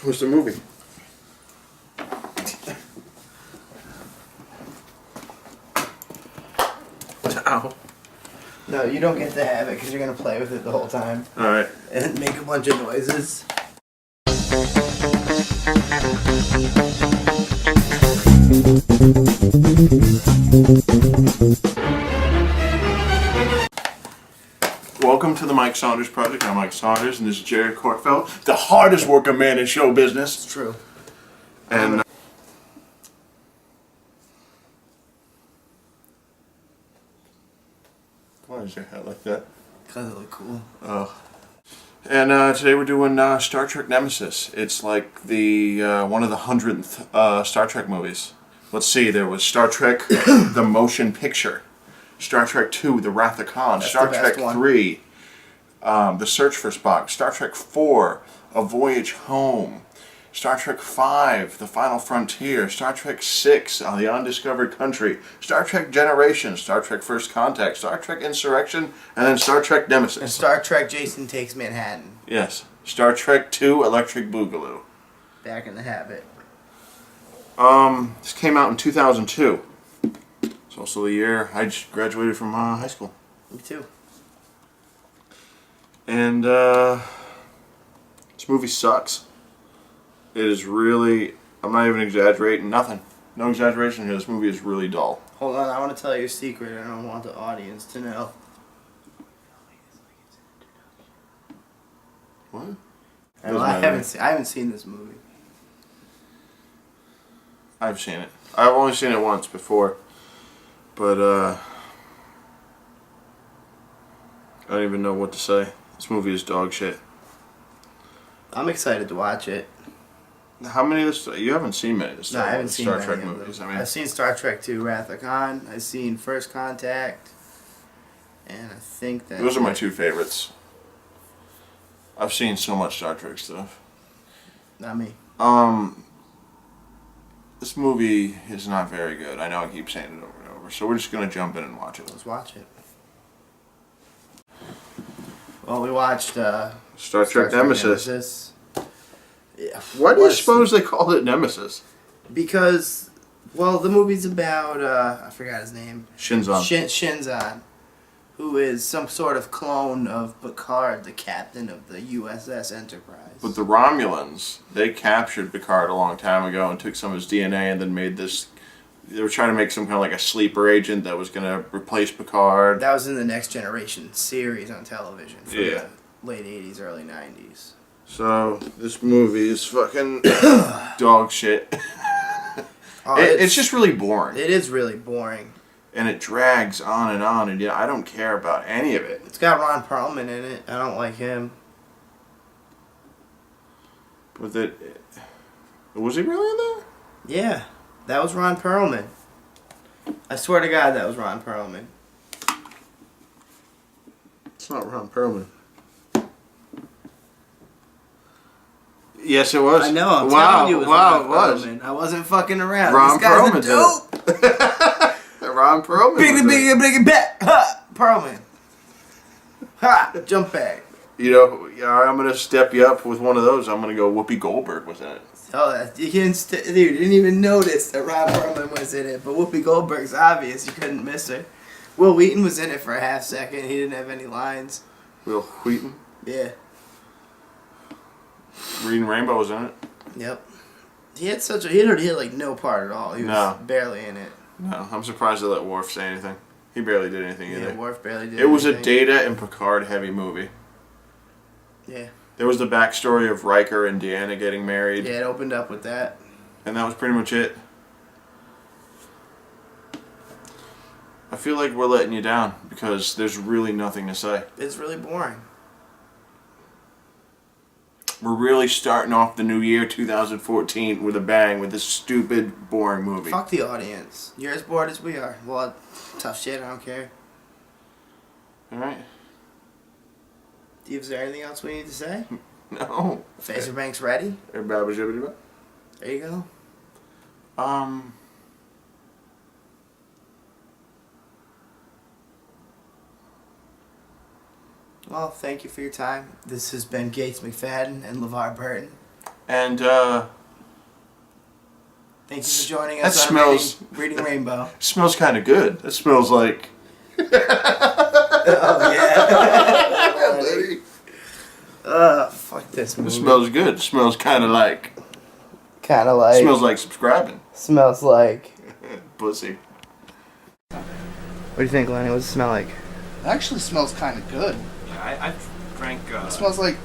What's the movie? Ow. No, you don't get to have it because you're going to play with it the whole time. Alright. And make a bunch of noises. Welcome to the Mike Saunders Project. I'm Mike Saunders, and this is Jerry Kortfeld, the hardest working man in show business. It's true. And why is your hat like that? Because it look cool. Oh. And today we're doing Star Trek Nemesis. It's like the one of the 100th Star Trek movies. Let's see, there was Star Trek the Motion Picture, Star Trek II, The Wrath of Khan, That's Star the best Trek one. 3, The Search for Spock, Star Trek 4, A Voyage Home, Star Trek 5, The Final Frontier, Star Trek 6, The Undiscovered Country, Star Trek Generations, Star Trek First Contact, Star Trek Insurrection, and then Star Trek Nemesis. And Star Trek Jason Takes Manhattan. Yes. Star Trek 2, Electric Boogaloo. Back in the habit. This came out in 2002. It's also the year I just graduated from high school. Me too. And this movie sucks. It is really, I'm not even exaggerating, nothing. No exaggeration here, this movie is really dull. Hold on, I want to tell you a secret. I don't want the audience to know. What? I haven't seen this movie. I've seen it. I've only seen it once before. But, I don't even know what to say. This movie is dog shit. I'm excited to watch it. How many of this? You haven't seen many of the No, I haven't seen Star many Trek of them. movies. I mean, I've seen Star Trek II, Wrath of Khan. I've seen First Contact. And I think that... those are my two favorites. I've seen so much Star Trek stuff. Not me. This movie is not very good. I know I keep saying it over and over. So we're just going to jump in and watch it. Let's watch it. Well, we watched Star Trek Nemesis. Yeah. Why do you suppose they called it Nemesis? Because, well, the movie's about, I forgot his name. Shinzon. Shinzon, who is some sort of clone of Picard, the captain of the USS Enterprise. But the Romulans, they captured Picard a long time ago and took some of his DNA and then made this... They were trying to make some kind of like a sleeper agent that was going to replace Picard. That was in the Next Generation series on television from Yeah. the late 80s, early 90s. So, this movie is fucking dog shit. Oh, It's just really boring. It is really boring. And it drags on, and yeah, I don't care about any of it. It's got Ron Perlman in it. I don't like him. Was he really in there? Yeah, that was Ron Perlman. I swear to God, that was Ron Perlman. It's not Ron Perlman. Yes, it was. I know. I'm telling you, it was Ron Perlman. I wasn't fucking around. Ron this guy's Perlman a dope. did it. Ron Perlman. Biggie, back. Ha! Perlman. Ha! Jump back. You know, I'm gonna step you up with one of those. I'm gonna go. Whoopi Goldberg was in it. Oh, you didn't even notice that Ron Perlman was in it, but Whoopi Goldberg's obvious. You couldn't miss her. Will Wheaton was in it for a half second. He didn't have any lines. Will Wheaton. Yeah. Reading Rainbow was in it. Yep. He had like no part at all. He was barely in it. No, I'm surprised they let Worf say anything. He barely did anything either. Yeah, Worf barely did. It was a anything. Data and Picard heavy movie. Yeah. There was the backstory of Riker and Deanna getting married. Yeah, it opened up with that. And that was pretty much it. I feel like we're letting you down because there's really nothing to say. It's really boring. We're really starting off the new year 2014 with a bang with this stupid, boring movie. Fuck the audience. You're as bored as we are. Well, tough shit, I don't care. Alright? Is there anything else we need to say? No. Phaser Bank's ready? There you go. Well, thank you for your time. This has been Gates McFadden and LeVar Burton. And Thank you for joining that us on smells- Reading Rainbow. smells kind of good. That smells like. Oh, yeah. Fuck this movie. It smells good. It smells kind of like. Kind of like. Smells like subscribing. Smells like. Pussy. What do you think, Lenny? What does it smell like? It actually smells kind of good. Yeah, I drank. It smells like